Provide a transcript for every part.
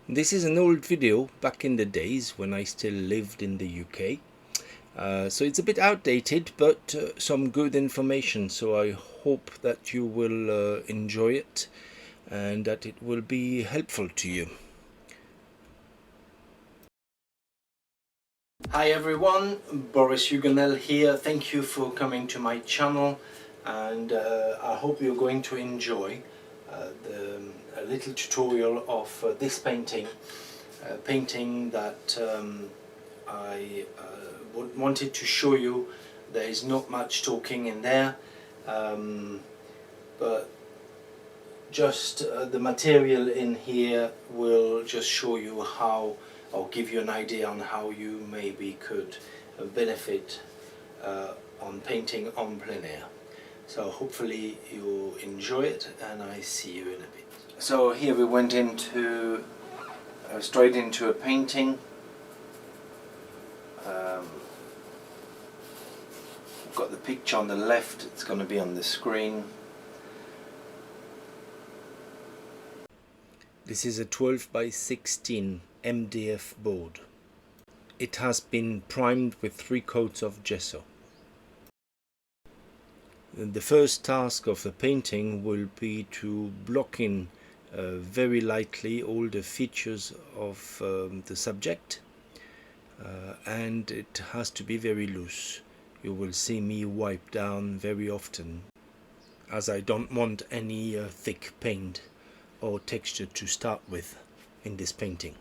This is an old video back in the days when I still lived in the UK. So it's a bit outdated, but some good information, so I hope that you will enjoy it and that it will be helpful to you. Hi everyone, Boris Huguenel here. Thank you for coming to my channel, and I hope you're going to enjoy a little tutorial of this painting. Painting that I wanted to show you. There is not much talking in there, but just the material in here will just show you how, or give you an idea on how you maybe could benefit on painting on plein air. So hopefully you'll enjoy it, and I see you in a bit. So here we went into straight into a painting. I've got the picture on the left, it's going to be on the screen. This is a 12 by 16 MDF board. It has been primed with 3 coats of gesso. The first task of the painting will be to block in very lightly all the features of the subject, and it has to be very loose. You will see me wipe down very often, as I don't want any thick paint or texture to start with in this painting.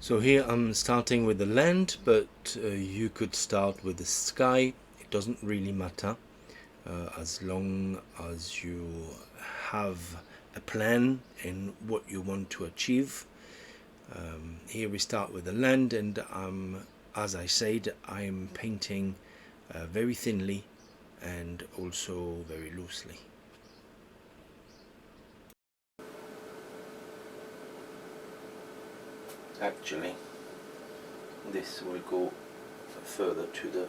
So here I'm starting with the land, but you could start with the sky. It doesn't really matter, as long as you have a plan in what you want to achieve. Here we start with the land, and as I said, I am painting very thinly and also very loosely. Actually, this will go further to the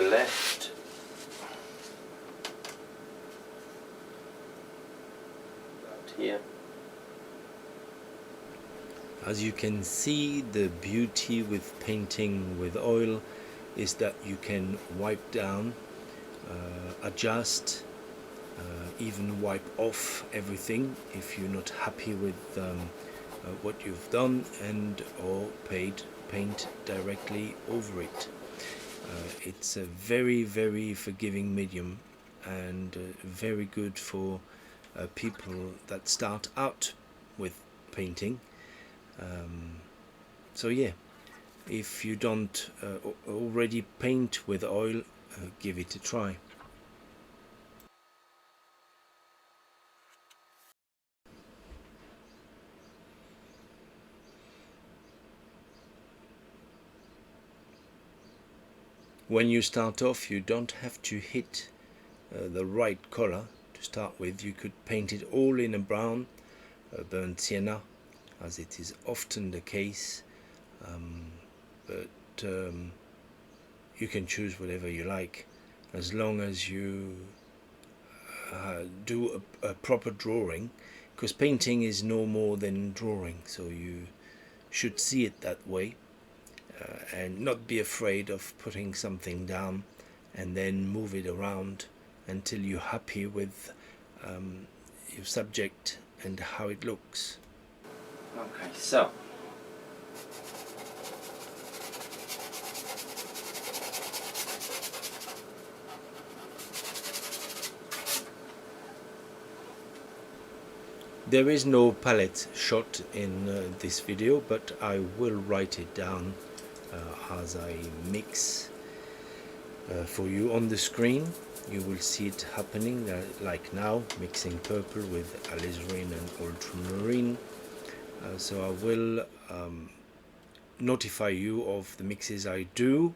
left. About here. As you can see, the beauty with painting with oil is that you can wipe down, adjust, even wipe off everything if you're not happy with what you've done, and or paint directly over it. It's a very forgiving medium, and very good for people that start out with painting. So yeah, if you don't already paint with oil, give it a try. When you start off, you don't have to hit the right color to start with. You could paint it all in a brown, burnt sienna, as it is often the case, but you can choose whatever you like, as long as you do a proper drawing, because painting is no more than drawing, so you should see it that way. And not be afraid of putting something down and then move it around until you're happy with your subject and how it looks. Okay, so there is no palette shot in this video, but I will write it down as I mix for you on the screen. You will see it happening like now, mixing purple with alizarin and ultramarine. So I will notify you of the mixes I do.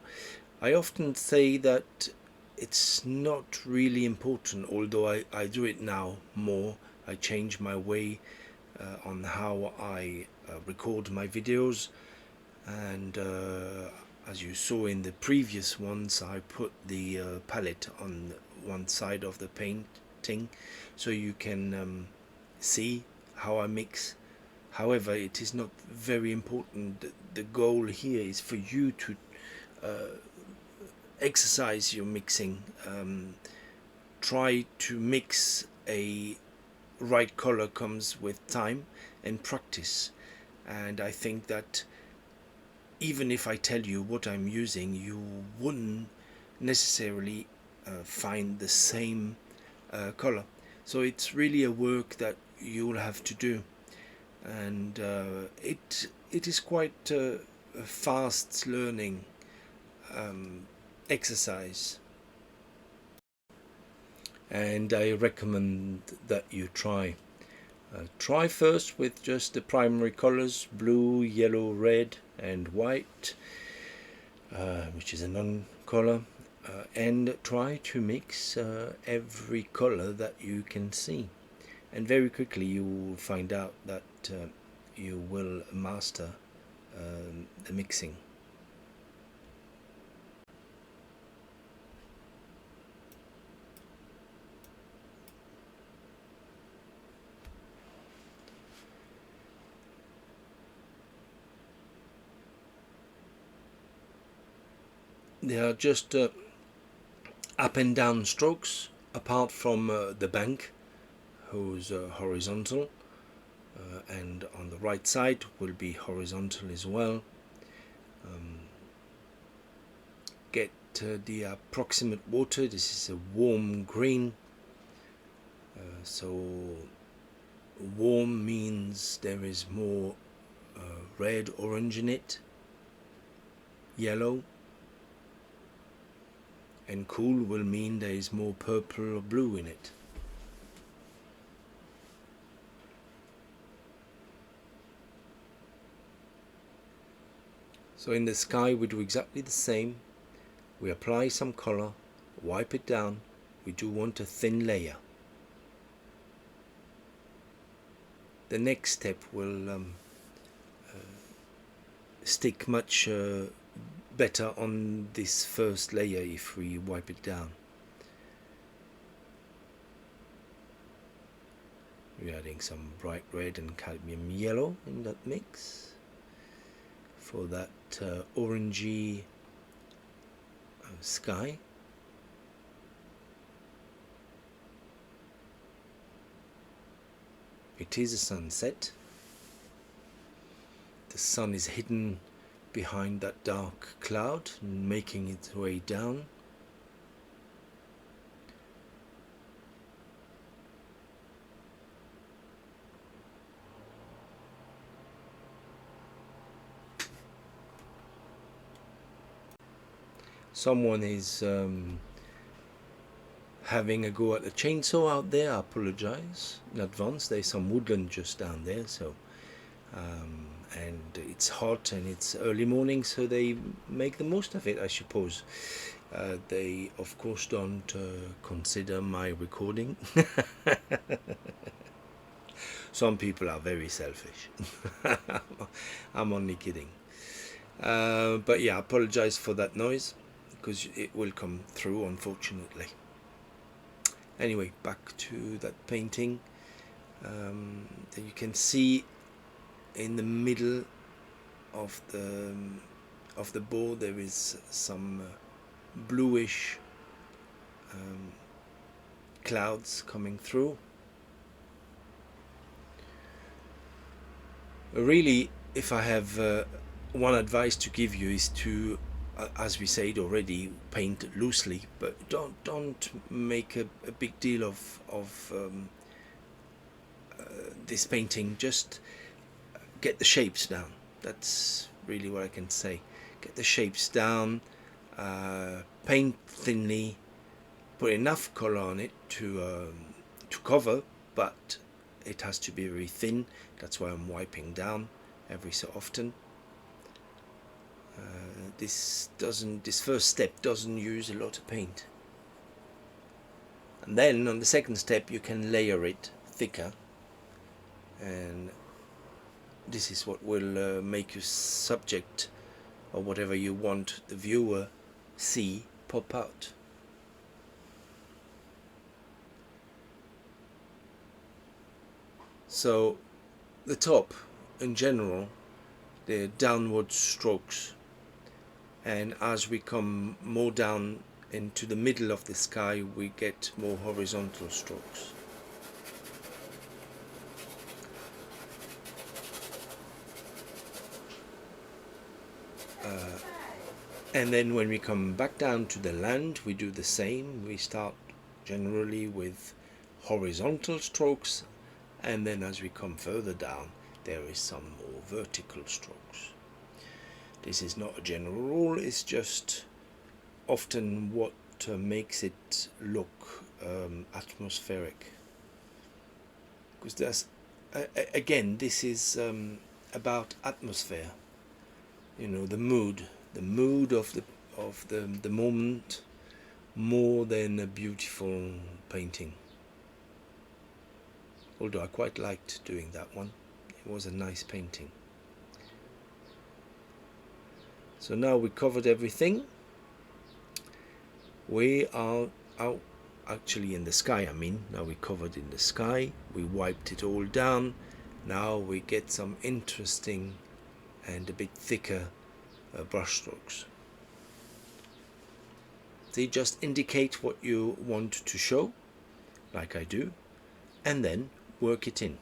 I often say that it's not really important, although I do it now more. I change my way on how I record my videos, and as you saw in the previous ones, I put the palette on one side of the starting, so you can see how I mix. However, it is not very important. The goal here is for you to exercise your mixing. Try to mix a right color comes with time and practice, and I think that even if I tell you what I'm using, you wouldn't necessarily find the same color. So it's really a work that you'll have to do, and it is quite a fast learning exercise, and I recommend that you try. Try first with just the primary colors, blue, yellow, red and white, which is a non-color, and try to mix every color that you can see, and very quickly you will find out that you will master the mixing. They are just up and down strokes, apart from the bank, who's horizontal, and on the right side will be horizontal as well. Get the approximate water. This is a warm green, so warm means there is more red, orange in it, yellow, and cool will mean there is more purple or blue in it. So in the sky we do exactly the same. We apply some color, wipe it down. We do want a thin layer. The next step will stick much better on this first layer if we wipe it down. We're adding some bright red and cadmium yellow in that mix for that orangey sky. It is a sunset. The sun is hidden behind that dark cloud, making its way down. Someone is having a go at a chainsaw out there. I apologize in advance. There's some woodland just down there, so and it's hot and it's early morning, so they make the most of it, I suppose. They of course don't consider my recording. Some people are very selfish. I'm only kidding. But yeah, I apologize for that noise, because it will come through, unfortunately. Anyway, back to that painting. That you can see in the middle of the board there is some bluish clouds coming through. Really, if I have one advice to give you, is to, as we said already, paint loosely, but don't make a big deal of this painting. Just get the shapes down. That's really what I can say. Get the shapes down, paint thinly, put enough color on it to cover, but it has to be very thin. That's why I'm wiping down every so often. This first step doesn't use a lot of paint, and then on the second step you can layer it thicker, and this is what will make your subject, or whatever you want the viewer see, pop out. So the top in general, they're downward strokes, and as we come more down into the middle of the sky, we get more horizontal strokes. And then when we come back down to the land, we do the same. We start generally with horizontal strokes, and then as we come further down, there is some more vertical strokes. This is not a general rule, it's just often what makes it look atmospheric. Because that's, again, this is about atmosphere, you know, the mood of the moment, more than a beautiful painting. Although I quite liked doing that one, it was a nice painting. So now we covered everything. We are out actually in the sky. I mean, now we covered in the sky, we wiped it all down. Now we get some interesting and a bit thicker brush strokes. They just indicate what you want to show, like I do, and then work it in.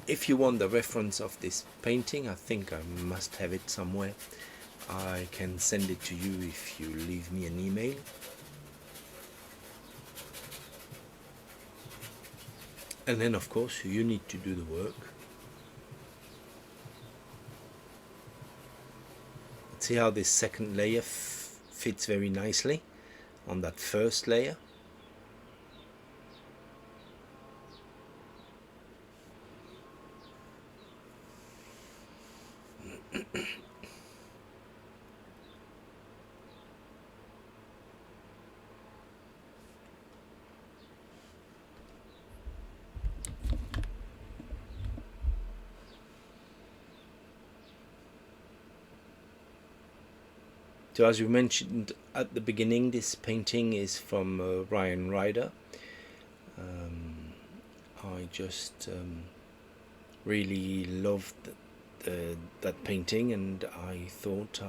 If you want the reference of this painting, I think I must have it somewhere. I can send it to you if you leave me an email. And then of course you need to do the work. See how this second layer fits very nicely on that first layer. So as you mentioned at the beginning, this painting is from Ryan Ryder. I just really loved that painting, and I thought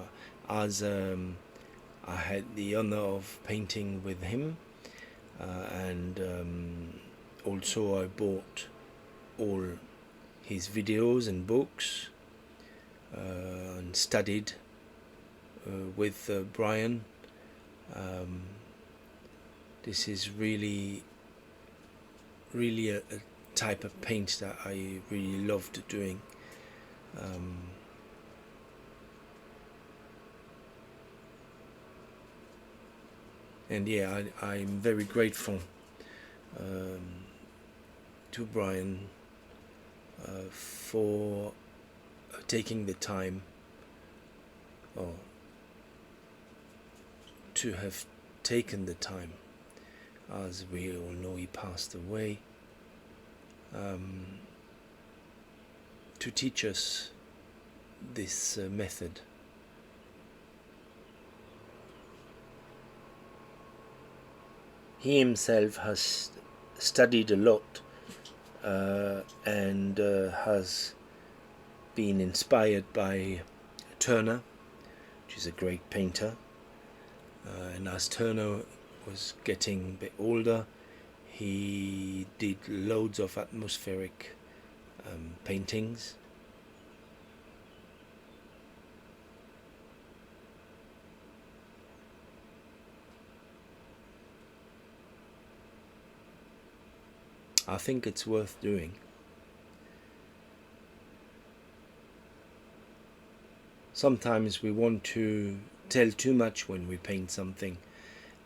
as I had the honor of painting with him, and also I bought all his videos and books and studied with Brian. This is really a type of paint that I really loved doing. And yeah, I'm very grateful to Brian for taking the time, or to have taken the time. As we all know, he passed away, to teach us this method. He himself has studied a lot and has been inspired by Turner, which is a great painter. And as Turner was getting a bit older, he did loads of atmospheric paintings. I think it's worth doing. Sometimes we want to tell too much when we paint something.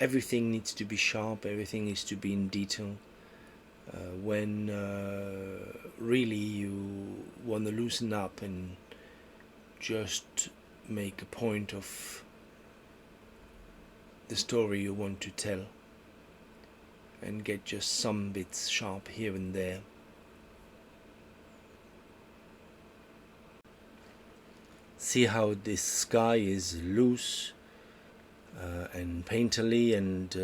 Everything needs to be sharp, everything needs to be in detail. When really you want to loosen up and just make a point of the story you want to tell, and get just some bits sharp here and there. See how this sky is loose and painterly and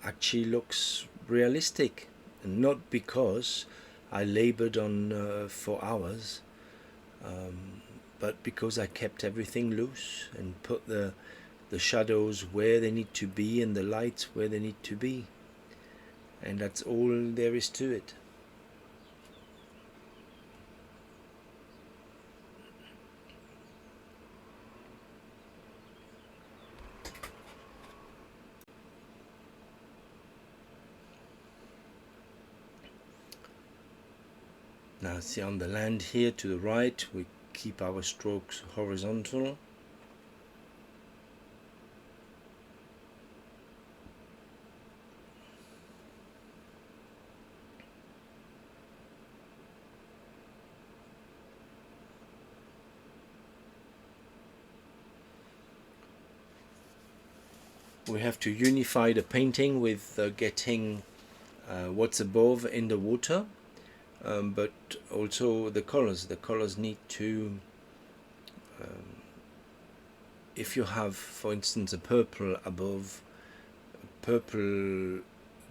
actually looks realistic, and not because I labored on for hours, but because I kept everything loose and put the shadows where they need to be and the lights where they need to be, and that's all there is to it. Now see on the land here to the right, we keep our strokes horizontal. We have to unify the painting with getting what's above in the water, but also the colors. The colors need to, if you have, for instance, a purple above, purple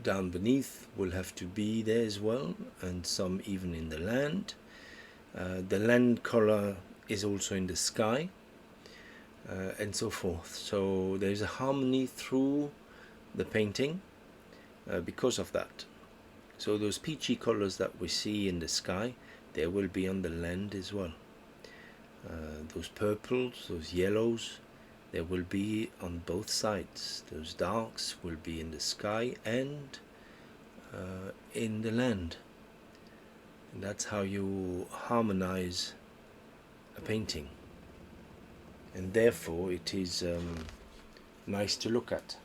down beneath will have to be there as well, and some even in the land. The land color is also in the sky, and so forth. So there's a harmony through the painting because of that. So those peachy colors that we see in the sky, they will be on the land as well. Those purples, those yellows, they will be on both sides. Those darks will be in the sky and in the land. And that's how you harmonize a painting. And therefore it is nice to look at.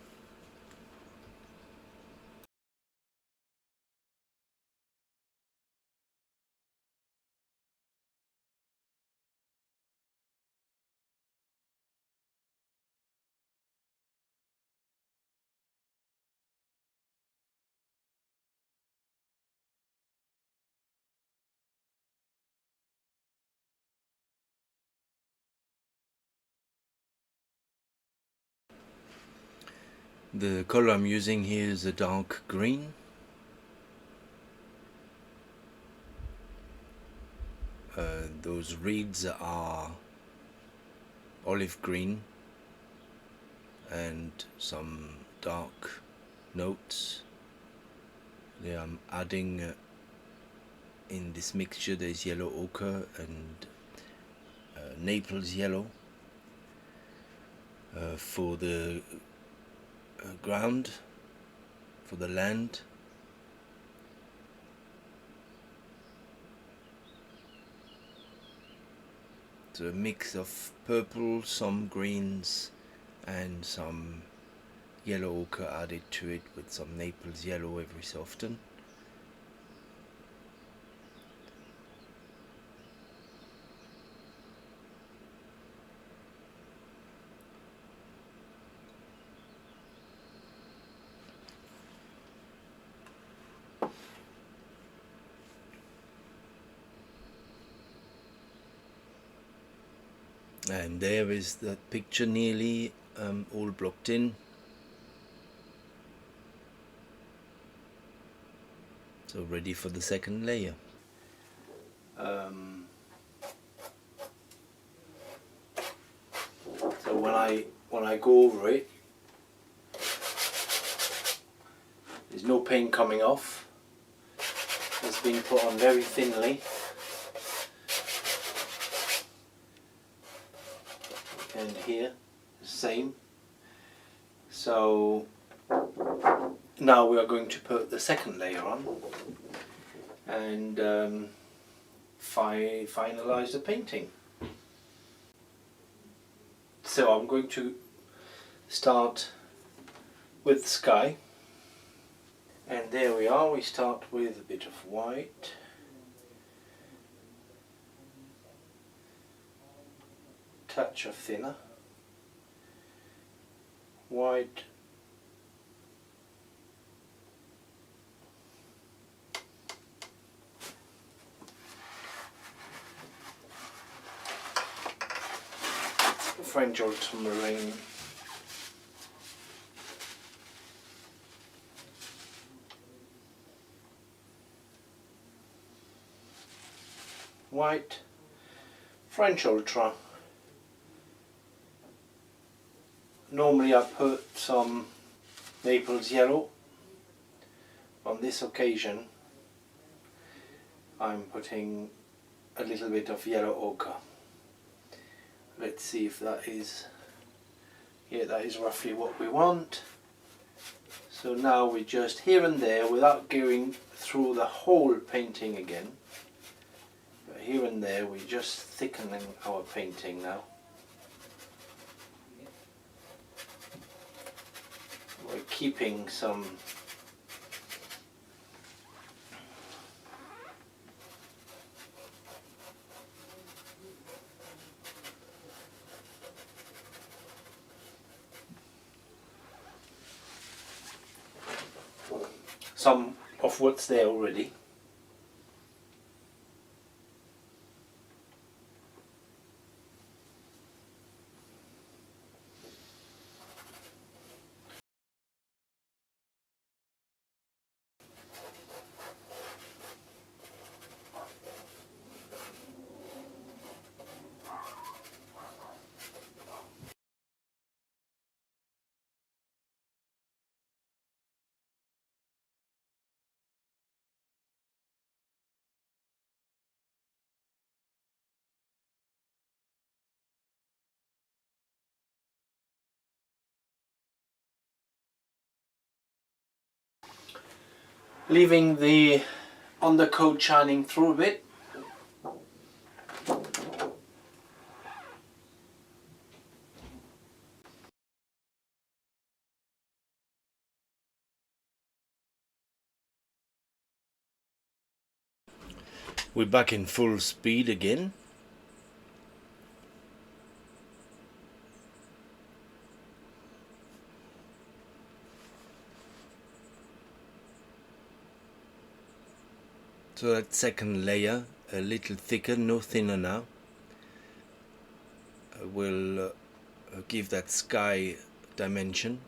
The color I'm using here is a dark green. Those reeds are olive green and some dark notes. There I'm adding in this mixture there's yellow ochre and Naples yellow for the ground, for the land. So a mix of purple, some greens and some yellow ochre added to it with some Naples yellow every so often. And there is the picture nearly all blocked in. So ready for the second layer. So when I go over it, there's no paint coming off. It's been put on very thinly. And here, the same. So now we are going to put the second layer on and finalize the painting. So I'm going to start with the sky, and there we are. We start with a bit of white, touch of thinner, white, French ultramarine. White, French ultra. Normally I put some Naples yellow. On this occasion I'm putting a little bit of yellow ochre. Let's see if that is, yeah, that is roughly what we want. So now we just here and there, without going through the whole painting again, but here and there we're just thickening our painting now. We're keeping some of what's there already. Leaving the undercoat shining through a bit. We're back in full speed again. So that second layer, a little thicker, no thinner now, will give that sky dimension.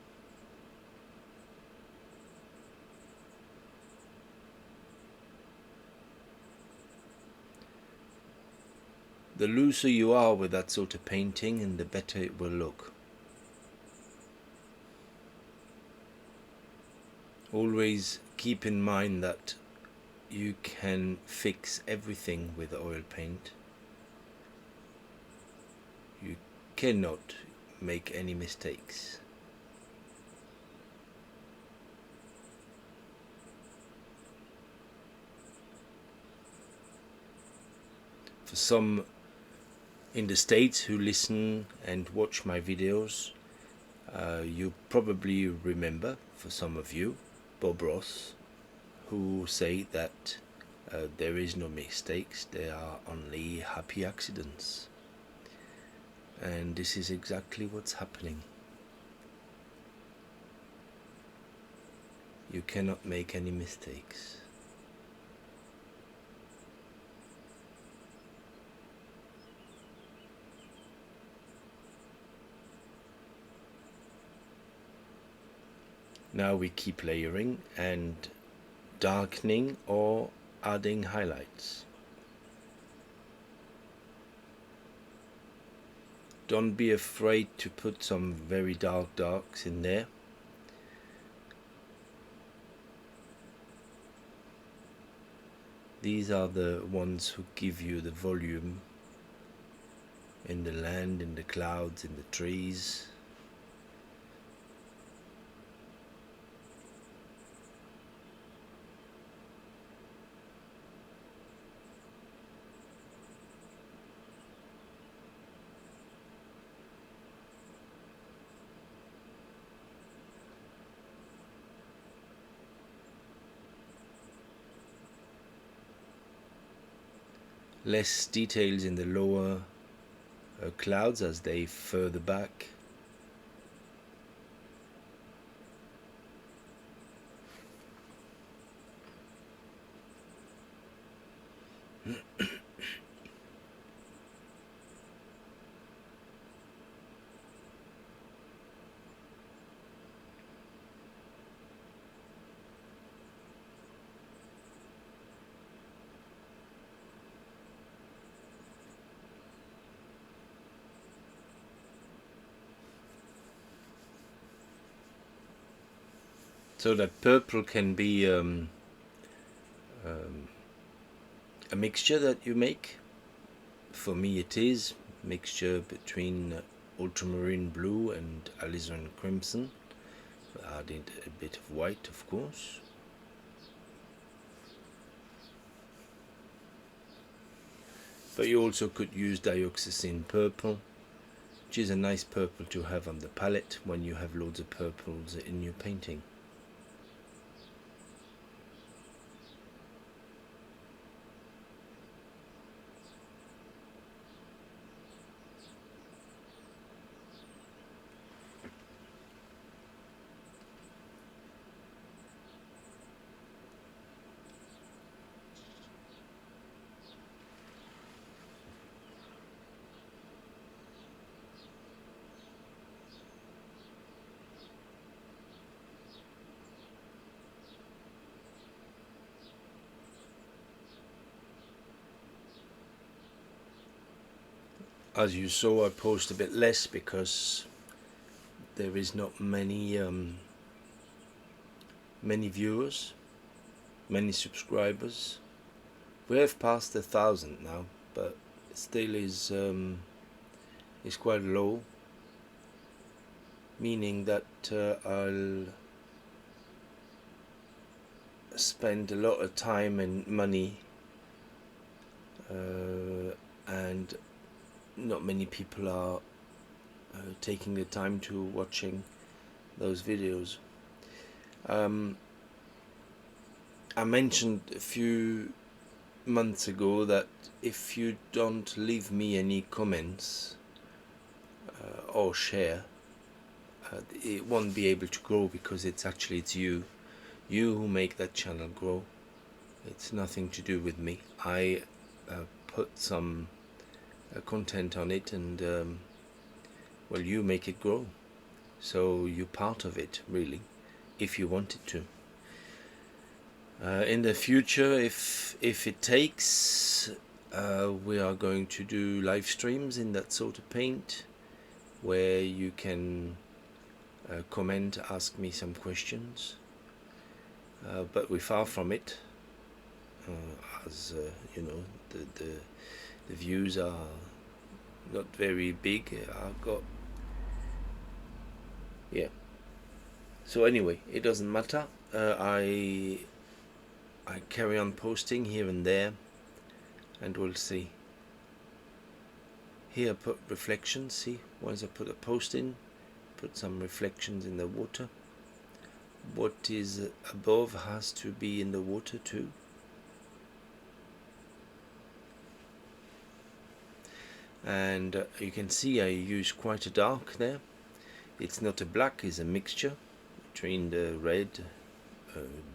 The looser you are with that sort of painting, and the better it will look. Always keep in mind that you can fix everything with oil paint. You cannot make any mistakes. For some in the States who listen and watch my videos, you probably remember, for some of you, Boris, who say that there is no mistakes, there are only happy accidents. And this is exactly what's happening. You cannot make any mistakes. Now we keep layering and darkening or adding highlights. Don't be afraid to put some very dark darks in there. These are the ones who give you the volume in the land, in the clouds, in the trees. Less details in the lower clouds as they further back. So that purple can be a mixture that you make. For me it is mixture between ultramarine blue and alizarin crimson. I added a bit of white, of course. But you also could use dioxazine purple, which is a nice purple to have on the palette when you have loads of purples in your painting. As you saw, I post a bit less because there is not many viewers, many subscribers. We have passed 1,000 now, but still is quite low, meaning that I'll spend a lot of time and money, and not many people are taking the time to watching those videos. I mentioned a few months ago that if you don't leave me any comments or share, it won't be able to grow, because it's you who make that channel grow. It's nothing to do with me. I put some content on it, and well, you make it grow, so you're part of it, really, if you wanted to. In the future, if it takes, we are going to do live streams in that sort of paint, where you can comment, ask me some questions, but we're far from it, as you know, the views are not very big. I've got, yeah. So anyway, it doesn't matter. I carry on posting here and there, and we'll see. Here I put reflections. See, once I put a post in, put some reflections in the water. What is above has to be in the water too. And you can see I use quite a dark there. It's not a black, it's a mixture between the red,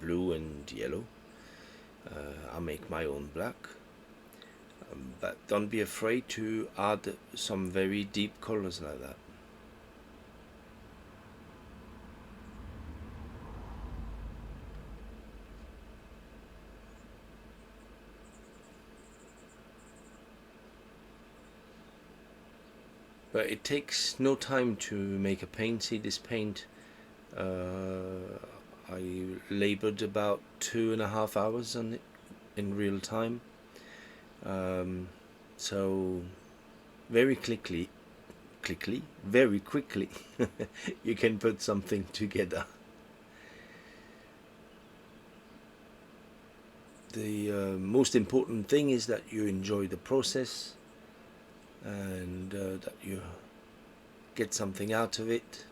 blue and yellow. I make my own black, but don't be afraid to add some very deep colors like that. But it takes no time to make a paint. See, this paint, I labored about 2.5 hours on it in real time. So very quickly, you can put something together. The most important thing is that you enjoy the process, and that you get something out of it.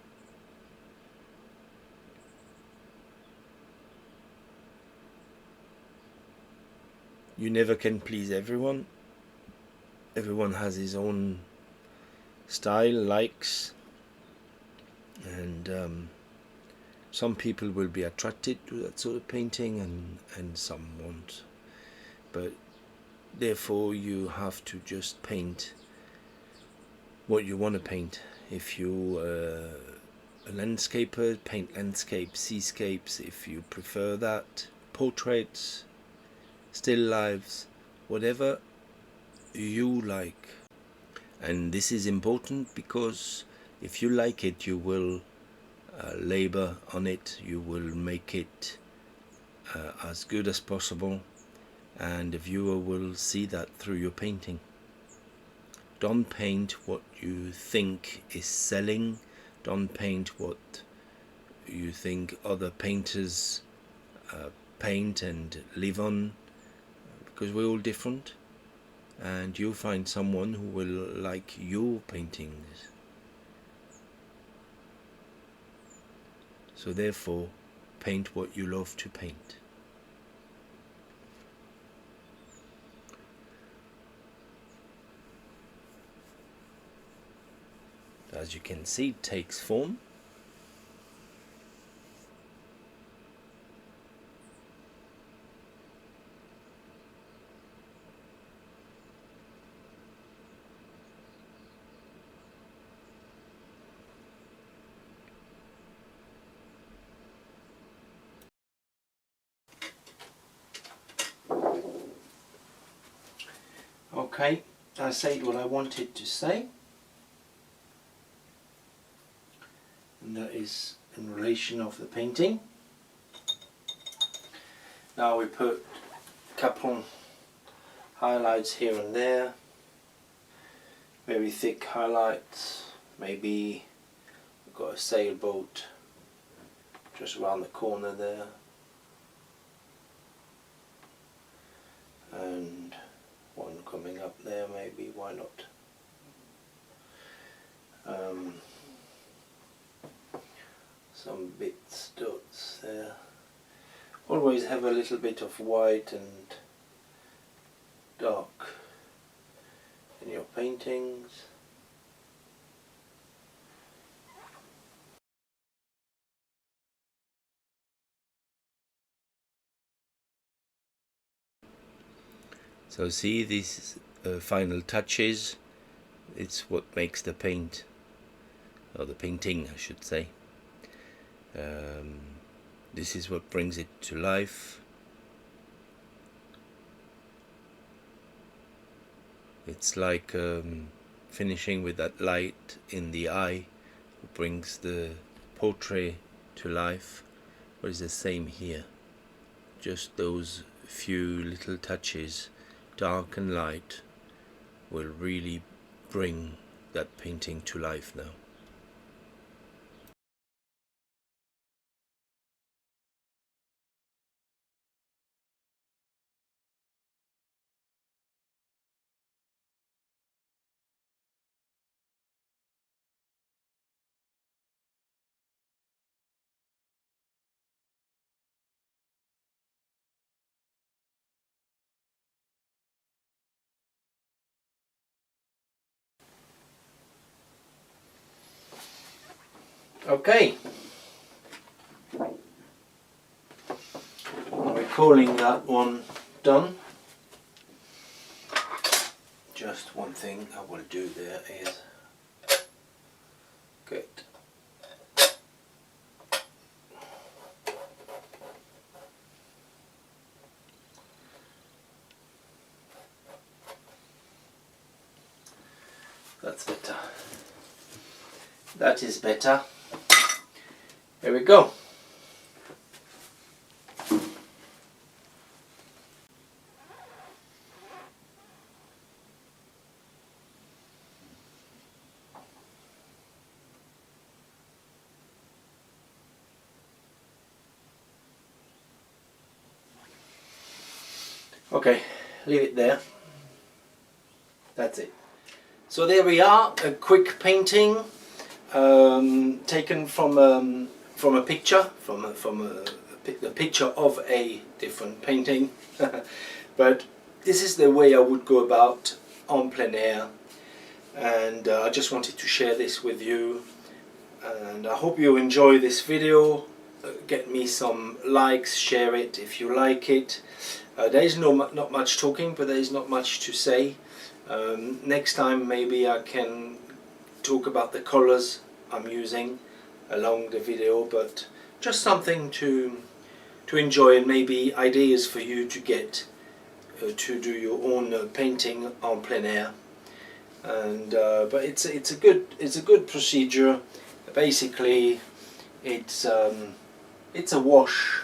You never can please everyone. Everyone has his own style, likes, and some people will be attracted to that sort of painting, and some won't. But therefore you have to just paint what you want to paint. If you a landscaper, paint landscapes, seascapes, if you prefer that, portraits, still lives, whatever you like. And this is important, because if you like it, you will labor on it, you will make it as good as possible, and the viewer will see that through your painting. Don't paint what you think is selling, don't paint what you think other painters paint and live on, because we're all different, and you'll find someone who will like your paintings. So therefore, paint what you love to paint. As you can see, it takes form. Okay, I said what I wanted to say, and that is in relation of the painting. Now we put a couple highlights here and there, very thick highlights. Maybe we've got a sailboat just around the corner there, and one coming up there, maybe, why not? Some bits, dots there. Always have a little bit of white and dark in your paintings. So see these final touches, it's what makes the paint, or the painting I should say. This is what brings it to life. It's like finishing with that light in the eye, who brings the portrait to life. But it's the same here, just those few little touches, dark and light, will really bring that painting to life now. Okay, we're calling that one done. Just one thing I will do there is get that's better. That is better. Here we go. Okay, leave it there. That's it. So there we are, a quick painting taken from a picture, from a picture of a different painting. But this is the way I would go about en plein air, and I just wanted to share this with you, and I hope you enjoy this video. Get me some likes, share it if you like it. There is not much talking, but there is not much to say. Next time maybe I can talk about the colors I'm using along the video, but just something to enjoy, and maybe ideas for you to get to do your own painting en plein air. And but it's a good procedure. Basically, It's a wash,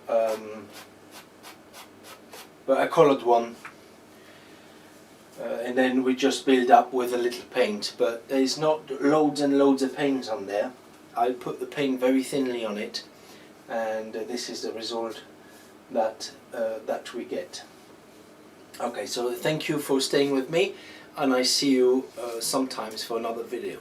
but a coloured one, and then we just build up with a little paint, but there's not loads and loads of paint on there. I put the paint very thinly on it, and this is the result that that we get. Okay, so thank you for staying with me, and I see you sometimes for another video.